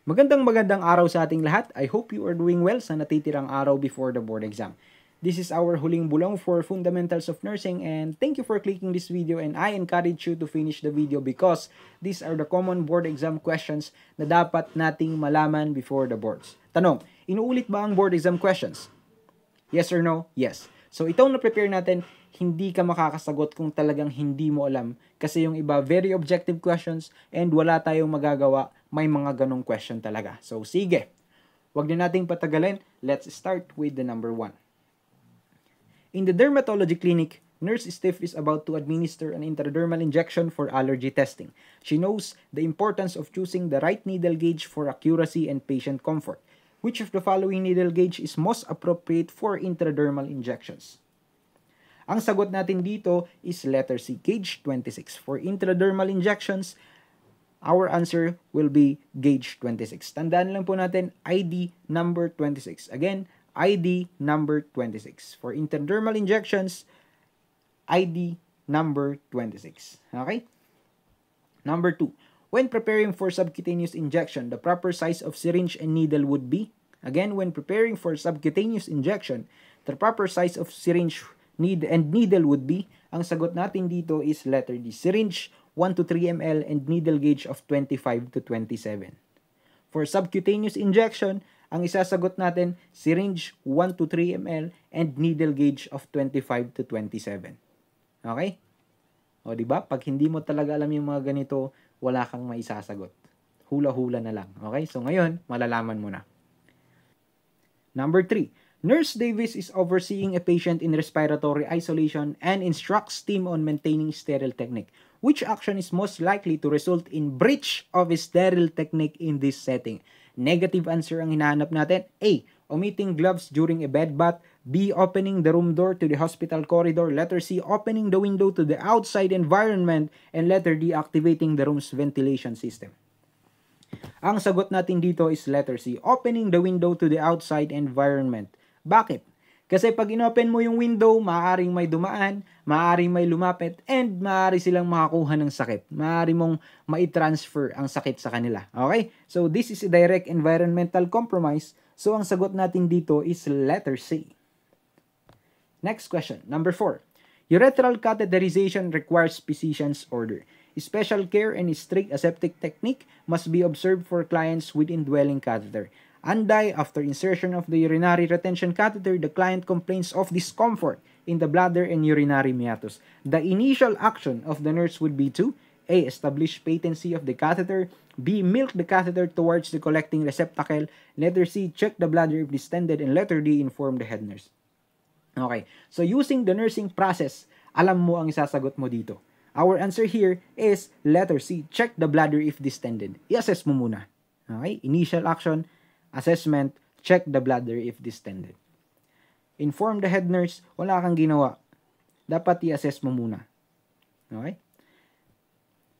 Magandang araw sa ating lahat. I hope you are doing well sa natitirang araw before the board exam. This is our huling bulong for Fundamentals of Nursing, and thank you for clicking this video, and I encourage you to finish the video because these are the common board exam questions na dapat nating malaman before the boards. Tanong, inuulit ba ang board exam questions? Yes or no? Yes. So itong na-prepare natin, hindi ka makakasagot kung talagang hindi mo alam kasi yung iba very objective questions and wala tayong magagawa, may mga ganong question talaga. So sige, wag na nating patagalin, let's start with the number 1. In the dermatology clinic, Nurse Steph is about to administer an intradermal injection for allergy testing. She knows the importance of choosing the right needle gauge for accuracy and patient comfort. Which of the following needle gauge is most appropriate for intradermal injections? Ang sagot natin dito is letter C, gauge 26. For intradermal injections, our answer will be gauge 26. Tandaan lang po natin, ID number 26. Again, ID number 26. For intradermal injections, ID number 26. Okay? Number 2. When preparing for subcutaneous injection, the proper size of syringe and needle would be? Again, when preparing for subcutaneous injection, the proper size of syringe and needle would be? Ang sagot natin dito is letter D. Syringe 1 to 3 ml and needle gauge of 25 to 27. For subcutaneous injection, ang isasagot natin, syringe 1 to 3 ml and needle gauge of 25 to 27. Okay? O, diba? Pag hindi mo talaga alam yung mga ganito, wala kang maisasagot. Hula-hula na lang. Okay? So, ngayon, malalaman mo na. Number 3. Nurse Davis is overseeing a patient in respiratory isolation and instructs team on maintaining sterile technique. Which action is most likely to result in breach of a sterile technique in this setting? Negative answer ang hinahanap natin. A. Omitting gloves during a bed bath. B. Opening the room door to the hospital corridor. Letter C. Opening the window to the outside environment. And letter D. Activating the room's ventilation system. Ang sagot natin dito is letter C. Opening the window to the outside environment. Bakit? Kasi pag inopen mo yung window, maaaring may dumaan, maaaring may lumapit, and maaari silang makakuha ng sakit. Maaari mong mai-transfer ang sakit sa kanila. Okay? So, this is a direct environmental compromise. So, ang sagot natin dito is letter C. Next question, number 4. Urethral catheterization requires physician's order. Special care and strict aseptic technique must be observed for clients with indwelling catheter. Anday, after insertion of the urinary retention catheter, the client complains of discomfort in the bladder and urinary meatus. The initial action of the nurse would be to A. Establish patency of the catheter. B. Milk the catheter towards the collecting receptacle. Letter C. Check the bladder if distended. And letter D. Inform the head nurse. Okay. So, using the nursing process, alam mo ang isasagot mo dito. Our answer here is letter C. Check the bladder if distended. I-assess mo muna. Okay? Initial action, assessment, check the bladder if distended. Inform the head nurse, wala kang ginawa. Dapat i-assess mo muna. Okay?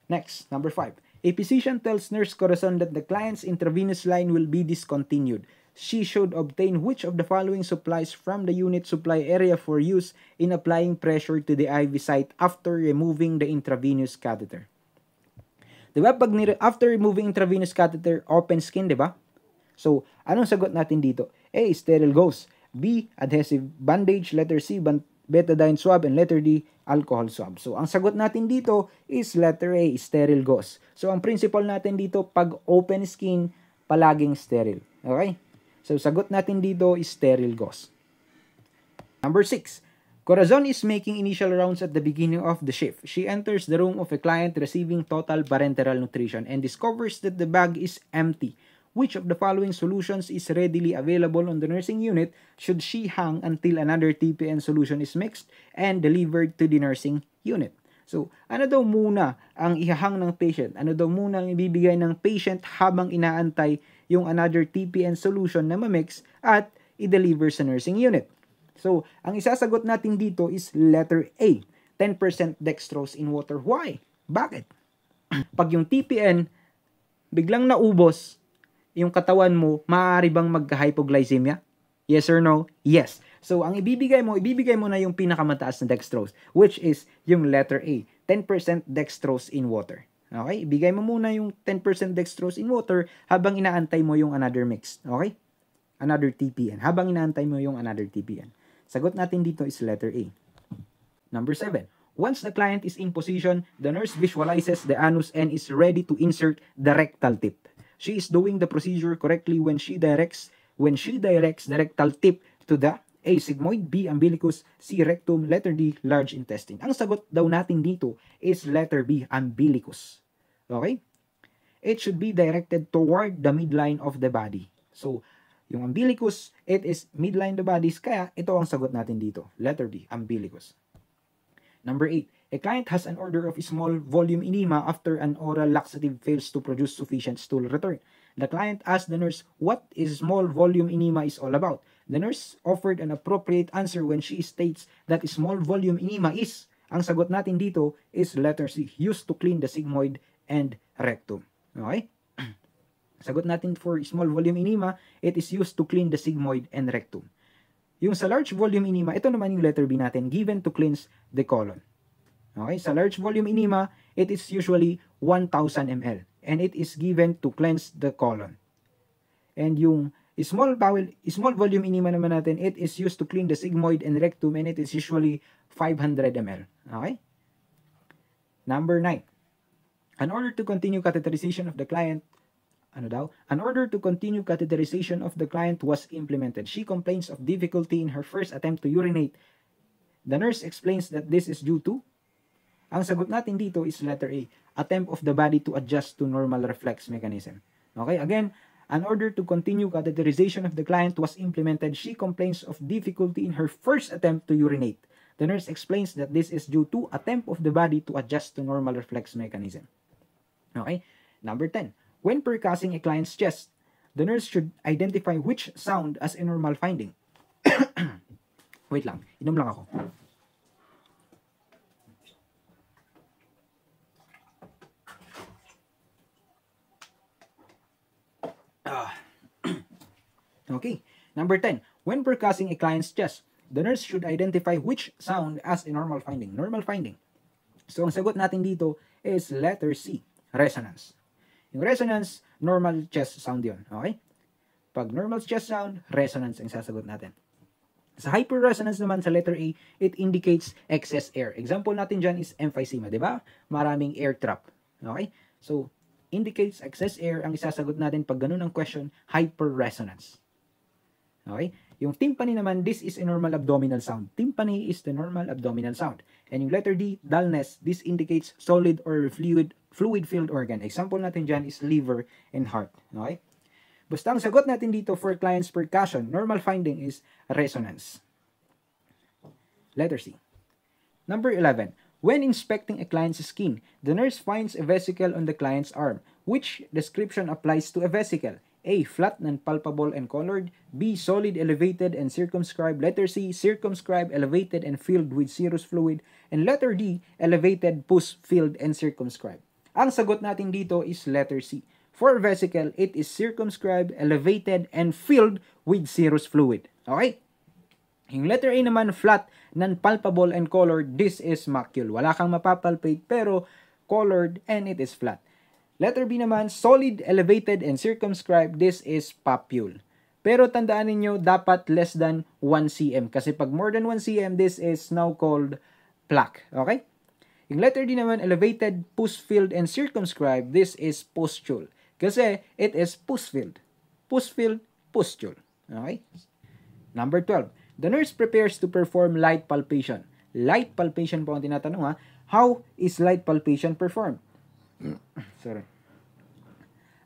Next, number 5. A physician tells Nurse Corazon that the client's intravenous line will be discontinued. She should obtain which of the following supplies from the unit supply area for use in applying pressure to the IV site after removing the intravenous catheter. Diba? After removing intravenous catheter, open skin, diba? So, anong sagot natin dito? A. Sterile gauze. B. Adhesive bandage. Letter C. Betadine swab. And letter D. Alcohol swab. So, ang sagot natin dito is letter A. Sterile gauze. So, ang principle natin dito, pag open skin, palaging sterile. Okay? So, sagot natin dito is sterile gauze. Number 6. Corazon is making initial rounds at the beginning of the shift. She enters the room of a client receiving total parenteral nutrition and discovers that the bag is empty. Which of the following solutions is readily available on the nursing unit should she hang until another TPN solution is mixed and delivered to the nursing unit? So, ano daw muna ang ihahang ng patient? Ano daw muna ang ibibigay ng patient habang inaantay yung another TPN solution na mamix at i-deliver sa nursing unit? So, ang isasagot natin dito is letter A. 10% dextrose in water. Why? Bakit? Pag yung TPN biglang naubos, yung katawan mo, maaari bang magka-hypoglycemia? Yes or no? Yes. So, ang ibibigay mo na yung pinakamataas na dextrose, which is yung letter A, 10% dextrose in water. Okay? Ibigay mo muna yung 10% dextrose in water habang inaantay mo yung another mix. Okay? Another TPN. Habang inaantay mo yung another TPN. Sagot natin dito is letter A. Number 7. Once the client is in position, the nurse visualizes the anus and is ready to insert the rectal tip. She is doing the procedure correctly when she directs the rectal tip to the A. Sigmoid, B. Umbilicus, C. Rectum, letter D. Large intestine. Ang sagot daw natin dito is letter B. Umbilicus. Okay? It should be directed toward the midline of the body. So, yung umbilicus, it is midline the bodies, kaya ito ang sagot natin dito. Letter D. Umbilicus. Number 8. A client has an order of small volume enema after an oral laxative fails to produce sufficient stool return. The client asked the nurse what is small volume enema is all about. The nurse offered an appropriate answer when she states that small volume enema is, ang sagot natin dito is letter C, used to clean the sigmoid and rectum. Okay? Sagot natin for small volume enema, it is used to clean the sigmoid and rectum. Yung sa large volume enema, ito naman yung letter B natin, given to cleanse the colon. Okay? Sa large volume enema, it is usually 1,000 ml and it is given to cleanse the colon. And yung small volume enema naman natin, it is used to clean the sigmoid and rectum and it is usually 500 ml. Okay? Number 9. In order to continue catheterization of the client, an order to continue catheterization of the client was implemented. She complains of difficulty in her first attempt to urinate. The nurse explains that this is due to, ang sagot natin dito is letter A, attempt of the body to adjust to normal reflex mechanism. Okay, again, in order to continue catheterization of the client was implemented, she complains of difficulty in her first attempt to urinate. The nurse explains that this is due to attempt of the body to adjust to normal reflex mechanism. Okay, number 10. When percussing a client's chest, the nurse should identify which sound as a normal finding. Wait lang, inom lang ako. Okay, number 10. When percussing a client's chest, the nurse should identify which sound as a normal finding. Normal finding. So, ang sagot natin dito is letter C, resonance. Yung resonance, normal chest sound yun. Okay? Pag normal chest sound, resonance ang sasagot natin. Sa hyperresonance naman sa letter A, it indicates excess air. Example natin dyan is emphysema, di ba? Maraming air trap. Okay? So, indicates excess air ang isasagot natin pag ganun ang question, hyperresonance. Okay? Yung tympani naman, this is a normal abdominal sound. Tympani is the normal abdominal sound. And yung letter D, dullness, this indicates solid or fluid-filled organ. Example natin dyan is liver and heart. Okay? Basta ang sagot natin dito for client's percussion, normal finding is resonance. Letter C. Number 11. When inspecting a client's skin, the nurse finds a vesicle on the client's arm. Which description applies to a vesicle? A. Flat, non-palpable, and colored. B. Solid, elevated, and circumscribed. Letter C. Circumscribed, elevated, and filled with serous fluid. And letter D. Elevated, pus, filled, and circumscribed. Ang sagot natin dito is letter C. For vesicle, it is circumscribed, elevated, and filled with serous fluid. Okay? Yung letter A naman, flat, non-palpable, and colored. This is macule. Wala kang mapapalpate, pero colored, and it is flat. Letter B naman, solid, elevated, and circumscribed. This is papule. Pero tandaan niyo dapat less than 1 cm. Kasi pag more than 1 cm, this is now called plaque. Okay? Yung letter D naman, elevated, pus-filled, and circumscribed. This is pustule. Kasi it is pus-filled. Pus-filled, pustule. Okay? Number 12. The nurse prepares to perform light palpation. Light palpation po ang tinatanong ha. How is light palpation performed? Sorry.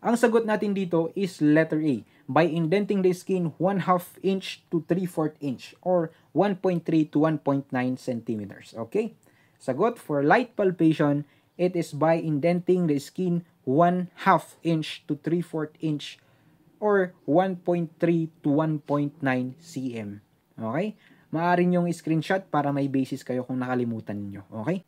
Ang sagot natin dito is letter A. By indenting the skin 1/2 inch to 3/4 inch or 1.3 to 1.9 centimeters. Okay? Sagot for light palpation, it is by indenting the skin 1/2 inch to 3/4 inch or 1.3 to 1.9 cm. Okay? Maaari nyong screenshot para may basis kayo kung nakalimutan niyo. Okay?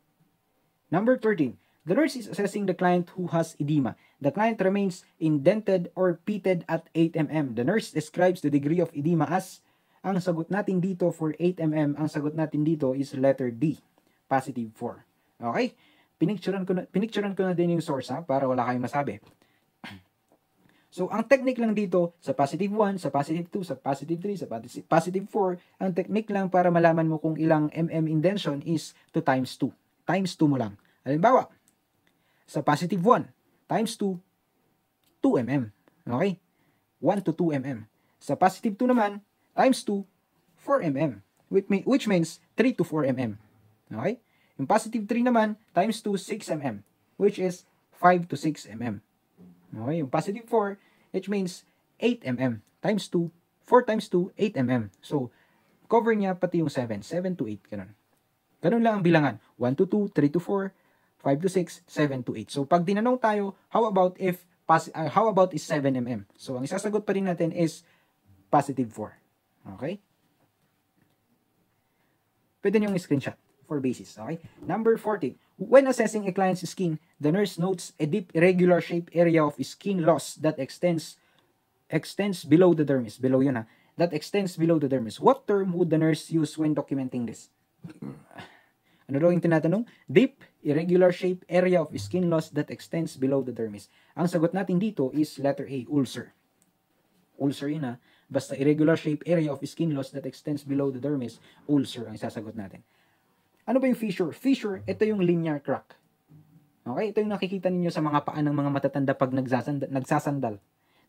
Number 13. The nurse is assessing the client who has edema. The client remains indented or pitted at 8 mm. The nurse describes the degree of edema as, ang sagot natin dito for 8 mm, ang sagot natin dito is letter D, positive 4. Okay? Pinicturean ko na din yung source para wala kayong masabi. So, ang technique lang dito, sa positive 1, sa positive 2, sa positive 3, sa positive 4, ang technique lang para malaman mo kung ilang mm indention is to times 2. Times 2 mo lang. Halimbawa, sa positive 1, times 2, 2 mm. Okay? 1 to 2 mm. Sa positive 2 naman, times 2, 4 mm. Which means 3 to 4 mm. Okay? Yung positive 3 naman, times 2, 6 mm. Which is 5 to 6 mm. Okay? Yung positive 4, which means 8 mm. Times 2, 4 times 2, 8 mm. So, cover niya pati yung 7. 7 to 8. Ganun. Ganun lang ang bilangan. 1 to 2, 3 to 4, 5 to 6, 7 to 8. So, pag dinanong tayo, how about is 7 mm? So, ang isasagot pa rin natin is positive 4. Okay? Pwede niyong screenshot for basis. Okay? Number 40. When assessing a client's skin, the nurse notes a deep irregular shaped area of skin loss that extends below the dermis. Below yun that extends below the dermis. What term would the nurse use when documenting this? Ano daw yung tinatanong? Deep, irregular shape area of skin loss that extends below the dermis. Ang sagot natin dito is letter A, ulcer. Ulcer yun Basta irregular shape area of skin loss that extends below the dermis, ulcer ang isasagot natin. Ano ba yung fissure? Fissure, ito yung linear crack. Okay? Ito yung nakikita ninyo sa mga paa ng mga matatanda pag nagsasandal.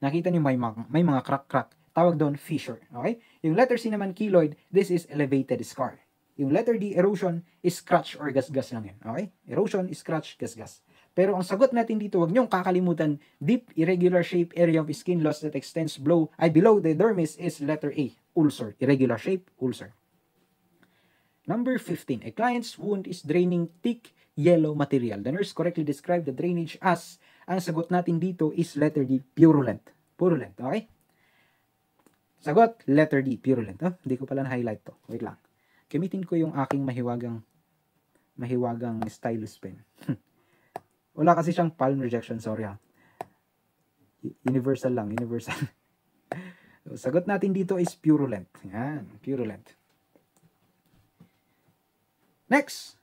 Nakita niyo may mga crack-crack. Tawag doon fissure. Okay? Yung letter C naman, keloid, this is elevated scar. Yung letter D, erosion, is scratch or gasgas lang yun. Okay? Erosion, is scratch, gasgas. Pero ang sagot natin dito, wag niyong kakalimutan, deep irregular shape area of skin loss that extends below the dermis is letter A, ulcer. Irregular shape, ulcer. Number 15. A client's wound is draining thick yellow material. The nurse correctly described the drainage as, ang sagot natin dito is letter D, purulent. Purulent, okay? Sagot, letter D, purulent. Hindi ko pala na-highlight to. Wait lang. Gamitin ko yung aking mahiwagang stylus pen. Wala kasi siyang palm rejection, sorry Universal lang, universal. Sagot natin dito is purulent. Yan, purulent. Next.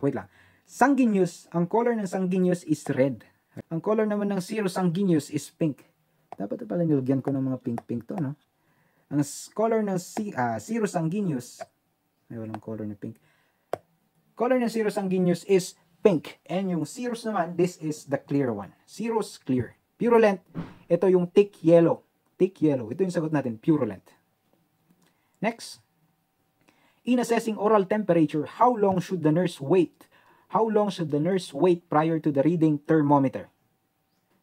Wait lang. Sanguineous. Ang color ng sanguineous is red. Ang color naman ng serosanguineous is pink. Dapat pala nilagyan ko ng mga pink-pink to, no? Ang color ng serosanguineous, ay walang color na pink. Color ng serosanguineous is pink. And yung serous naman, this is the clear one. Serous, clear. Purulent, ito yung thick yellow. Thick yellow. Ito yung sagot natin, purulent. Next. In assessing oral temperature, how long should the nurse wait? How long should the nurse wait prior to the reading thermometer?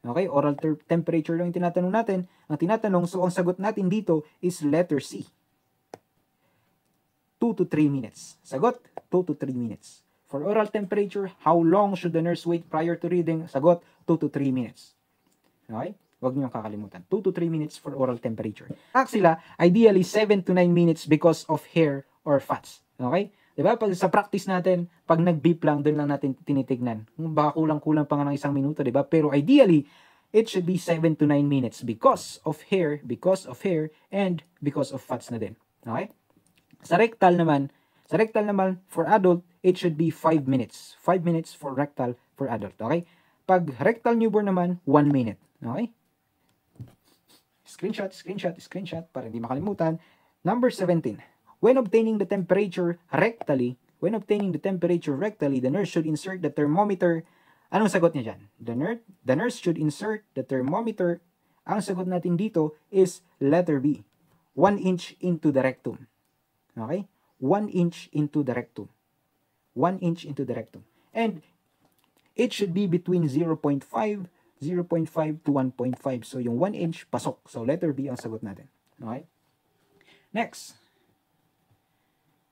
Okay, oral temperature lang yung tinatanong natin. Ang tinatanong, so ang sagot natin dito is letter C. 2 to 3 minutes. Sagot, 2 to 3 minutes. For oral temperature, how long should the nurse wait prior to reading? Sagot, 2 to 3 minutes. Okay? Huwag niyong kakalimutan. 2 to 3 minutes for oral temperature. Sila, ideally 7 to 9 minutes because of hair or fats. Okay? Diba? Pag sa practice natin, pag nag-beep lang, doon lang natin tinitignan. Baka kulang-kulang pa nga ng 1 minuto, diba? Pero ideally, it should be 7 to 9 minutes because of hair, and because of fats na din. Okay? Sa rectal naman, for adult, it should be 5 minutes. 5 minutes for rectal for adult. Okay? Pag rectal newborn naman, 1 minute. Okay? Screenshot para hindi makalimutan. Number 17. When obtaining the temperature rectally, the nurse should insert the thermometer. Anong sagot niya dyan? The nurse should insert the thermometer. Ang sagot natin dito is letter B. 1 inch into the rectum. Okay? 1 inch into the rectum. 1 inch into the rectum. And it should be between 0.5 to 1.5. So, yung 1 inch, pasok. So, letter B ang sagot natin. Okay?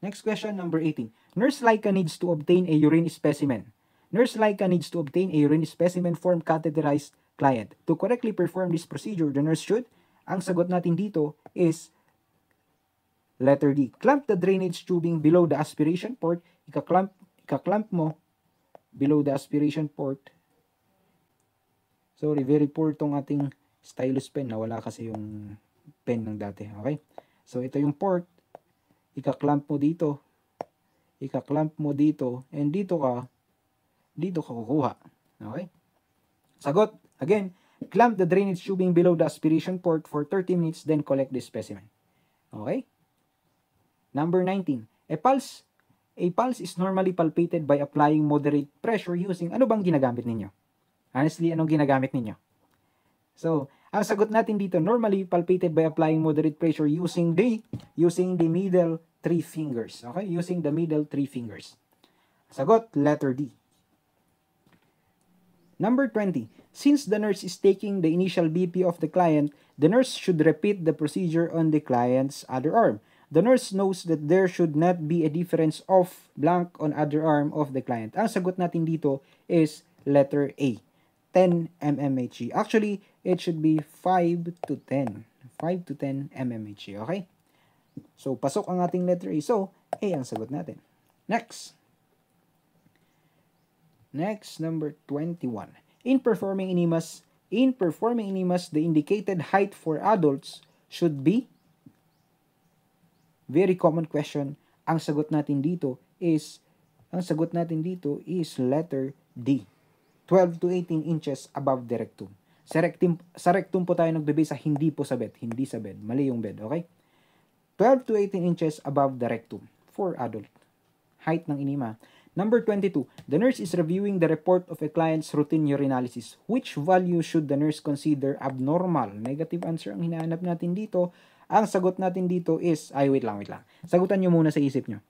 Next question, number 18. Nurse Laika needs to obtain a urine specimen. Nurse Laika needs to obtain a urine specimen from catheterized client. To correctly perform this procedure, the nurse should, ang sagot natin dito is letter D. Clamp the drainage tubing below the aspiration port. Ika-clamp mo below the aspiration port. Sorry, very poor tong ating stylus pen. Nawala kasi yung pen ng dati. Okay? So, ito yung port. Ika-clamp mo dito. And dito ka dito ka kukuha. Okay? Sagot, again, clamp the drainage tubing below the aspiration port for 30 minutes, then collect the specimen. Okay? Number 19. A pulse is normally palpated by applying moderate pressure using, ano bang ginagamit ninyo? Honestly, anong ginagamit ninyo? So, ang sagot natin dito, normally palpated by applying moderate pressure using the middle 3 fingers. Okay? Using the middle 3 fingers. Sagot, letter D. Number 20. Since the nurse is taking the initial BP of the client, the nurse should repeat the procedure on the client's other arm. The nurse knows that there should not be a difference of blank on other arm of the client. Ang sagot natin dito is letter A, 10 mmHg. Actually, it should be 5 to 10. 5 to 10 mmHg, okay? So, pasok ang ating letter A. So, A ang sagot natin. Next, number 21. In performing enemas, the indicated height for adults should be, very common question. Ang sagot natin dito is letter D. 12 to 18 inches above the rectum. Sa rectum po tayo nagbe-base sa hindi po sa bed. Hindi sa bed. Mali yung bed, okay? 12 to 18 inches above the rectum for adult. Height ng enema. Number 22. The nurse is reviewing the report of a client's routine urinalysis. Which value should the nurse consider abnormal? Negative answer ang hinahanap natin dito. Ang sagot natin dito is, wait lang. Sagutan nyo muna sa isip nyo.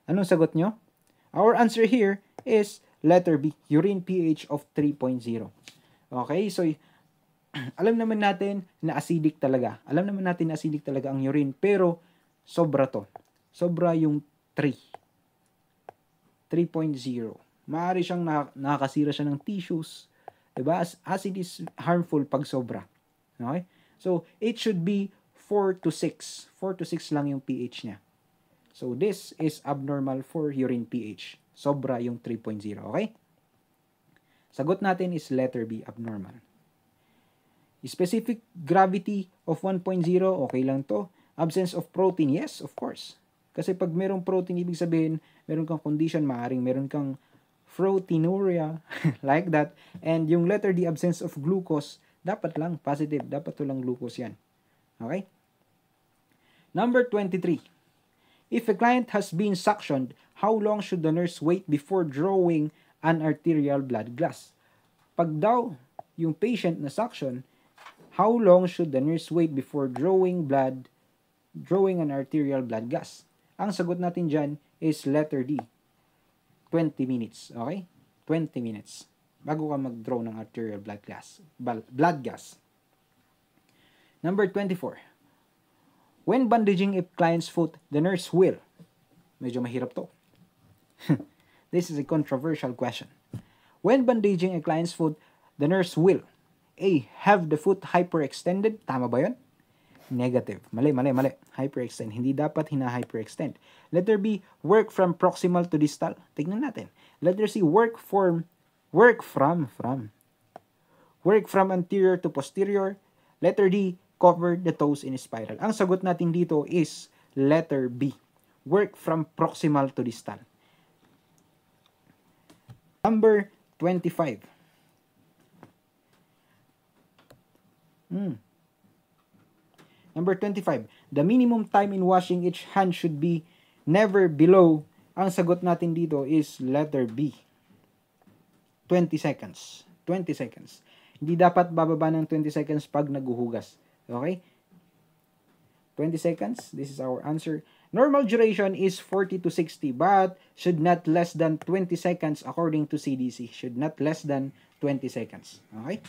Anong sagot nyo? Our answer here is letter B, urine pH of 3.0. Okay, so alam naman natin na acidic talaga. Ang urine, pero sobra to. Sobra yung 3.0. Maaari siyang nakakasira siya ng tissues. Diba? Acid is harmful pag sobra. Okay? So, it should be 4 to 6. 4 to 6 lang yung pH niya. So, this is abnormal for urine pH. Sobra yung 3.0. Okay? Sagot natin is letter B, abnormal. Specific gravity of 1.0, okay lang to. Absence of protein, yes, of course. Kasi pag merong protein, ibig sabihin, meron kang condition, maaring meron kang proteinuria, like that. And yung letter D, absence of glucose, dapat lang positive. Dapat walang glucose yan. Okay? Number 23. If a client has been suctioned, how long should the nurse wait before drawing an arterial blood gas? Pag daw yung patient na suction, how long should the nurse wait before drawing an arterial blood gas? Ang sagot natin dyan is letter D, 20 minutes. Okay? 20 minutes. Bago ka mag-draw ng arterial blood gas. Number 24. When bandaging a client's foot, the nurse will. Medyo mahirap to. This is a controversial question. When bandaging a client's foot, the nurse will A. Have the foot hyperextended. Tama ba yun? Negative. Mali. Hyperextend. Hindi dapat hina-hyperextend. Letter B. Work from proximal to distal. Tignan natin. Letter C. Work from anterior to posterior. Letter D. Cover the toes in a spiral. Ang sagot natin dito is letter B. Work from proximal to distal. Number 25. Number 25. The minimum time in washing each hand should be never below. Ang sagot natin dito is letter B. 20 seconds. 20 seconds. Hindi dapat bababa ng 20 seconds pag naguhugas. Okay? 20 seconds. This is our answer. Normal duration is 40 to 60 but should not less than 20 seconds according to CDC. Should not less than 20 seconds. Okay?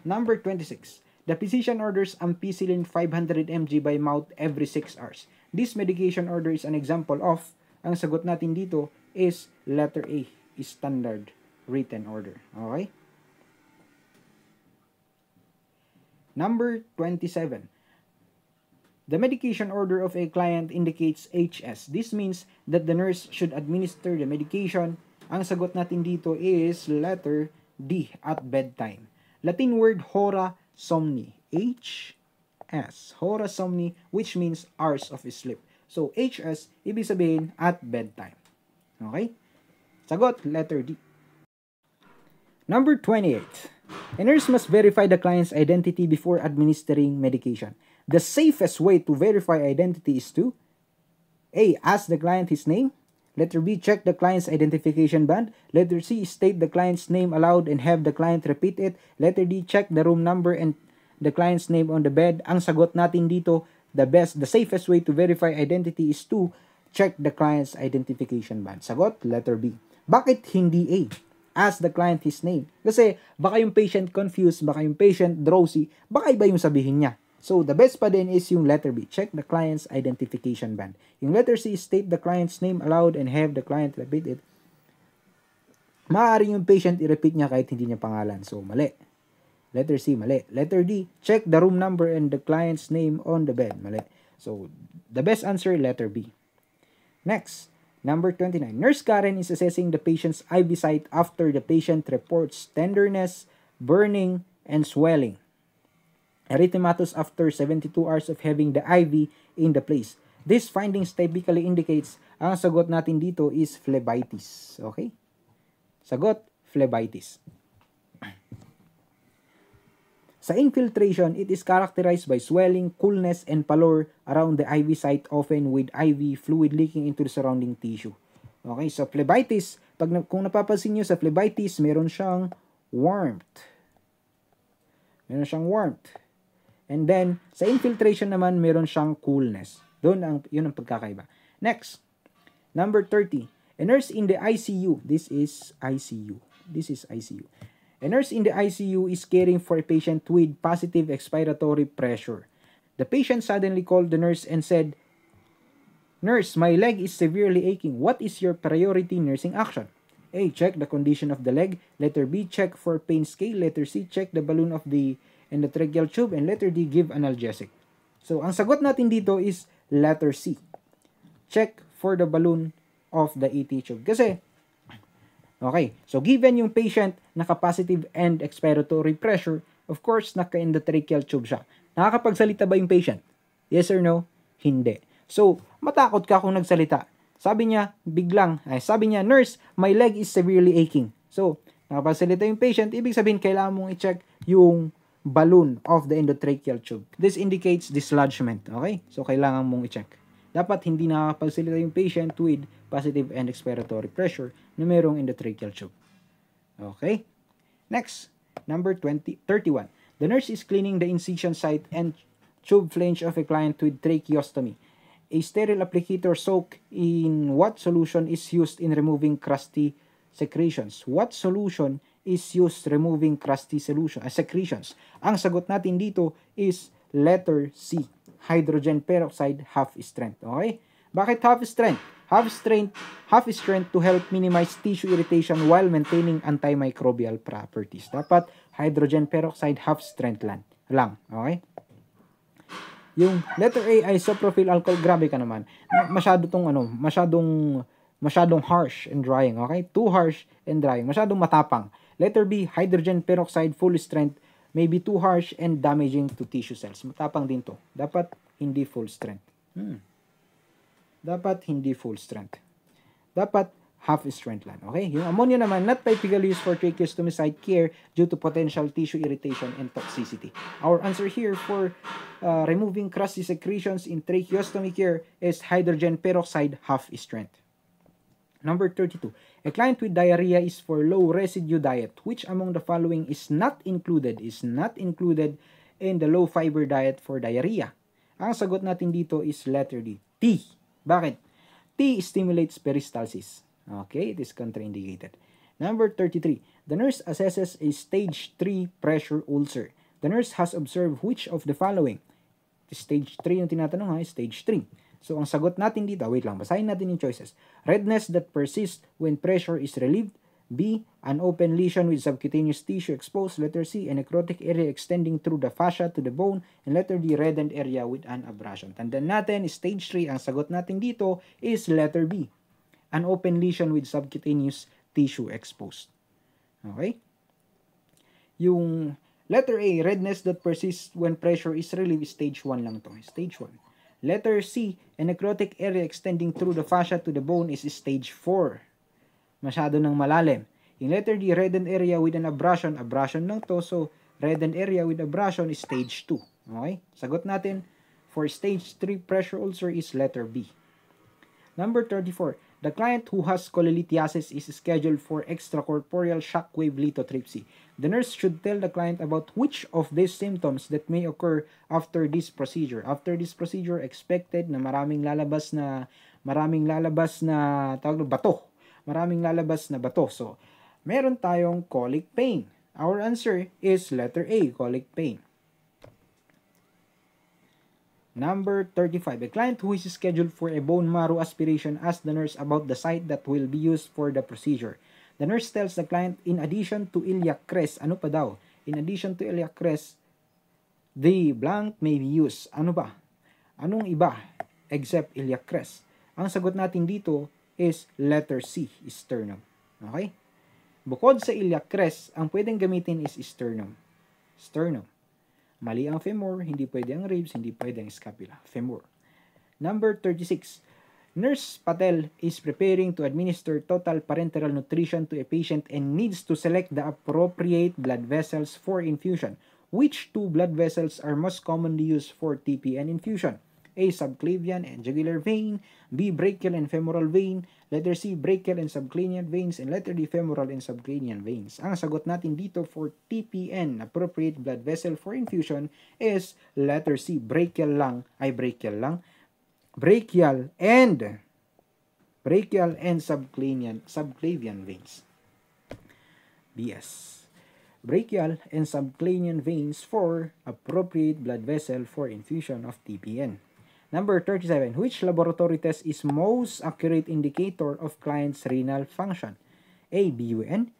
Number 26. The physician orders ampicillin 500 mg by mouth every 6 hours. This medication order is an example of, ang sagot natin dito is letter A, is standard written order. Okay? Number 27. The medication order of a client indicates HS. This means that the nurse should administer the medication. Ang sagot natin dito is letter D, at bedtime. Latin word hora somni. HS. Hora somni, which means hours of sleep. So, HS, ibig sabihin at bedtime. Okay? Sagot, letter D. Number 28. A nurse must verify the client's identity before administering medication. The safest way to verify identity is to A. Ask the client his name. Letter B. Check the client's identification band. Letter C. State the client's name aloud and have the client repeat it. Letter D. Check the room number and the client's name on the bed. Ang sagot natin dito, the safest way to verify identity is to check the client's identification band. Sagot, letter B. Bakit hindi A? Ask the client his name. Kasi baka yung patient confused, baka yung patient drowsy, baka iba yung sabihin niya. So, the best pa din is yung letter B. Check the client's identification band. Yung letter C, state the client's name aloud and have the client repeat it. Maaaring yung patient i-repeat niya kahit hindi niya pangalan. So, mali. Letter C, mali. Letter D, check the room number and the client's name on the bed. Mali. So, the best answer, letter B. Next, number 29. Nurse Karen is assessing the patient's IV site after the patient reports tenderness, burning, and swelling. Erythematous after 72 hours of having the IV in the place. These findings typically indicates, ang sagot natin dito is phlebitis. Okay? Sagot, phlebitis. Sa infiltration, it is characterized by swelling, coolness, and pallor around the IV site, often with IV fluid leaking into the surrounding tissue. Okay, so phlebitis, kung napapansin nyo sa phlebitis, meron siyang warmth. Meron siyang warmth. And then, sa infiltration naman, meron siyang coolness. Yun ang pagkakaiba. Next, number 30. A nurse in the ICU. This is ICU. A nurse in the ICU is caring for a patient with positive expiratory pressure. The patient suddenly called the nurse and said, "Nurse, my leg is severely aching. What is your priority nursing action?" A. Check the condition of the leg. Letter B. Check for pain scale. Letter C. Check the balloon of the endotracheal tube. And letter D. Give analgesic. So, ang sagot natin dito is letter C. Check for the balloon of the ET tube. Kasi, okay, so given yung patient naka-positive end expiratory pressure, of course, naka-endotracheal tube siya. Nakakapagsalita ba yung patient? Yes or no? Hindi. So, matakot ka kung nagsalita. Sabi niya, "Nurse, my leg is severely aching." So, nakapagsalita yung patient, ibig sabihin, kailangan mong i-check yung balloon of the endotracheal tube. This indicates dislodgement. Okay? So, kailangan mong i-check. Dapat hindi nakakapagsalita yung patient with positive end expiratory pressure na mayroong endotracheal tube. Okay? Next, number 31. The nurse is cleaning the incision site and tube flange of a client with tracheostomy. A sterile applicator soaked in what solution is used in removing crusty secretions? What solution is used removing crusty secretions? Ang sagot natin dito is letter C. Hydrogen peroxide half strength. Okay? Bakit half strength? Half strength to help minimize tissue irritation while maintaining antimicrobial properties. Dapat hydrogen peroxide half strength lang. Okay? Yung letter A, isopropyl alcohol, grabe ka naman. Masyadong harsh and drying. Okay? Too harsh and drying. Masyadong matapang. Letter B, hydrogen peroxide full strength, may be too harsh and damaging to tissue cells. Matapang din to. Dapat hindi full strength. Dapat hindi full strength. Dapat half strength lang. Okay? Yung ammonia naman, not typically used for tracheostomy site care due to potential tissue irritation and toxicity. Our answer here for removing crusty secretions in tracheostomy care is hydrogen peroxide half strength. Number 32. A client with diarrhea is for low residue diet. Which among the following is not included in the low fiber diet for diarrhea? Ang sagot natin dito is letter D. T. Bakit? T stimulates peristalsis. Okay, it is contraindicated. Number 33. The nurse assesses a stage 3 pressure ulcer. The nurse has observed which of the following? Stage 3 yung tinatanong ha, stage 3. So, ang sagot natin dito, wait lang, basahin natin yung choices. Redness that persists when pressure is relieved. B, an open lesion with subcutaneous tissue exposed. Letter C, a necrotic area extending through the fascia to the bone. And letter D, reddened area with an abrasion. Tandaan natin, stage 3, ang sagot natin dito is letter B, an open lesion with subcutaneous tissue exposed. Okay? Yung letter A, redness that persists when pressure is relieved, stage 1 lang to. Stage 1. Letter C, a necrotic area extending through the fascia to the bone is stage 4. Masyado nang malalim. In letter D, reddened area with an abrasion. Abrasion lang to. So, reddened area with abrasion is stage 2. Okay? Sagot natin for stage 3 pressure ulcer is letter B. Number 34. The client who has cholelithiasis is scheduled for extracorporeal shockwave lithotripsy. The nurse should tell the client about which of these symptoms that may occur after this procedure. After this procedure, expected na maraming lalabas na bato. Maraming lalabas na bato. So, meron tayong colic pain. Our answer is letter A, colic pain. Number 35. A client who is scheduled for a bone marrow aspiration asks the nurse about the site that will be used for the procedure. The nurse tells the client, in addition to iliac crest, ano pa daw? In addition to iliac crest, the blank may be used. Ano ba? Anong iba except iliac crest? Ang sagot natin dito is letter C, sternum. Okay? Bukod sa iliac crest, ang pwedeng gamitin is sternum. Sternum. Mali ang femur, hindi pwede ang ribs, hindi pwede ang scapula. Femur. Number 36. Nurse Patel is preparing to administer total parenteral nutrition to a patient and needs to select the appropriate blood vessels for infusion. Which two blood vessels are most commonly used for TPN infusion? A. Subclavian and jugular vein. B. Brachial and femoral vein. Letter C. Brachial and subclavian veins. And letter D. Femoral and subclavian veins. Ang sagot natin dito for TPN, appropriate blood vessel for infusion, is letter C. Brachial and subclavian veins. BS. Brachial and subclavian veins for appropriate blood vessel for infusion of TPN. Number 37. Which laboratory test is most accurate indicator of client's renal function? A. BUN.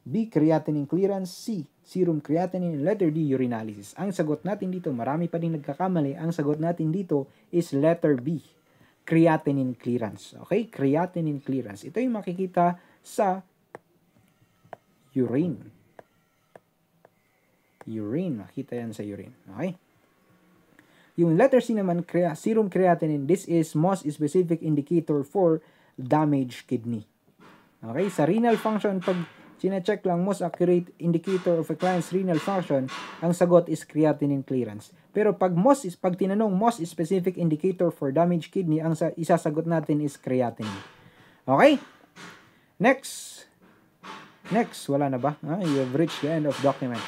B. Creatinine clearance. C. Serum creatinine. Letter D. Urinalysis. Ang sagot natin dito, marami pa din nagkakamali. Ang sagot natin dito is letter B. Creatinine clearance. Okay? Creatinine clearance. Ito yung makikita sa urine. Makita yan sa urine. Okay? Yung letter C naman, serum creatinine, this is most specific indicator for damaged kidney. Okay? Sa renal function, pag sina-check lang most accurate indicator of a client's renal function, ang sagot is creatinine clearance. Pero pag tinanong most specific indicator for damaged kidney, ang isasagot natin is creatinine. Okay? Next, wala na ba? You have reached the end of document.